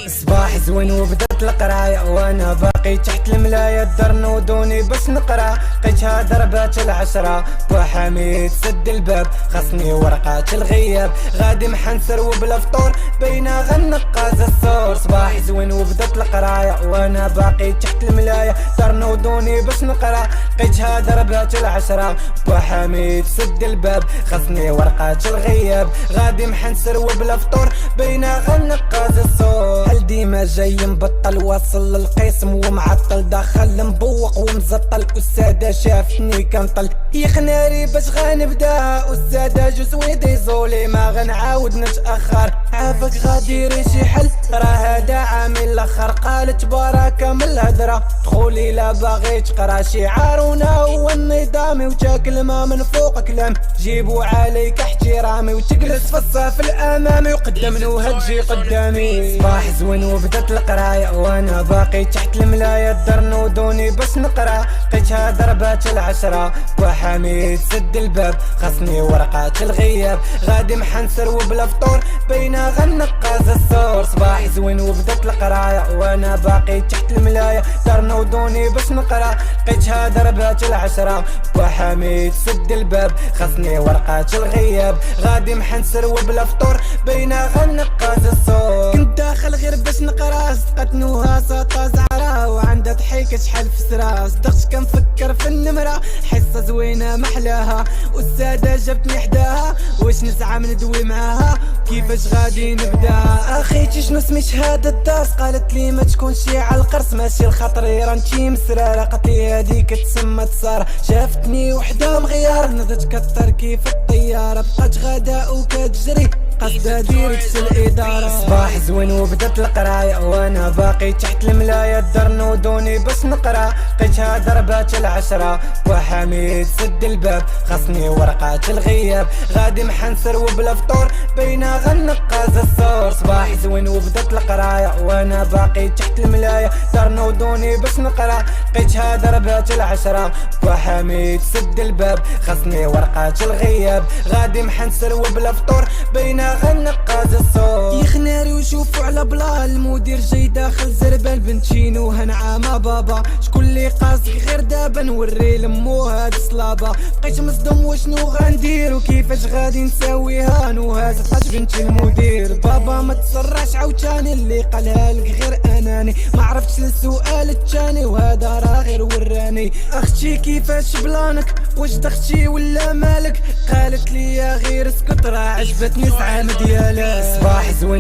صباح زوين وبدت القراية وانا باقي تحت الملاية، الدار نودوني باش نقرا، لقيتها ضربات العشرة وحميد سد الباب، خصني ورقات الغياب، غادي محنسر وبلا فطور بينا غنقاز الصور. صباح زوين وبدت القراية وانا باقي تحت الملاية، الدار نودوني باش نقرا، لقيتها ضربات العشرة وحميد سد الباب، خصني ورقات الغياب، غادي محنسر وبلا فطور بينا غنقاز الصور. هل ديما جاي مبطل واصل للقسم ومعطل، داخل مبوق ومزطل، أستاذة شافتني كنطل يخناري باش غنبدا، أستاذة جوزوي ديزولي ما غنعاود نتأخر، عافاك غاديري شي حل راه هدا عامل لاخر، قالت بركة من الهدرة دخولي لا باغي تقرا، شعارنا هو النظامي وتاكل ما من فوق كلام، جيبوا عليك احترامي وتجلس في الصف الامامي وقدام نوها تجي قدامي. صباح زوين وبدت القراية وانا باقي تحت الملاية، الدار نودوني باش نقرا، لقيتها ضربات العشرة وحميد سد الباب، خصني ورقات الغياب، غادي محنسر وبلا فطور بينا غنقاز الصور. صباح زوين وبدت القراية وانا باقي تحت الملاية، الدار نودوني باش نقرا، لقيتها ضربات العشرة وحميد سد الباب، خصني ورقات الغياب، غادي محنسر وبلا فطور بينا غنقاز الصور. كنت داخل غير باش نقرا، صدقت نوها ساطا زعرا وعندها ضحيكة شحال في سرا، صدقت كنفكر في النمرة حصة زوينة محلاها، أستاذة جابتني حداها واش نسعى ندوي معاها كيفاش غادي نبداها. اخيتي شنو سمي شهادة الدرس، قالت لي ما تكونش على القرص، ماشي الخطري رانتي مسرارة، قالت لي هاديك تسمى تسارة، شافتني وحدة مغيار نضت كتر كيف الطيارة، بقات غدا وكتجري قصدها ديركس الإدارة. صباح زوين وبدت القراية وانا باقي تحت الملاية، الدار نودوني باش نقرا، لقيتها ضربات العشرة وحميد سد الباب، خصني ورقات الغياب، غادي محنسر وبلا فطور بينا غنقاز الصور. صباح زوين وبدت القراية وانا باقي تحت الملاية، الدار نودوني باش نقرا، لقيتها ضربات العشرة وحميد سد الباب، خصني ورقات الغياب، غادي محنسر وبلا فطور بينا غنقاز الصوت. يخناري وشوفوا على بلا، المدير جاي داخل زربان، بنتينو هنعامة بابا شكون اللي قاصك غير دابا نوري لمو هاد الصلابة، بقيت مصدوم وشنو غندير وكيفاش غادي نساويها، نوها زقات بنت المدير، بابا ما تسرعش عاوتاني اللي قالها لك غير اناني، ما عرفتش السؤال التاني وهذا راه غير وراني. اختي كيفاش بلانك واش دختي ولا مالك، قالت لي يا غير اسكت راه عجبتني زعامة ديالك. صباح زوين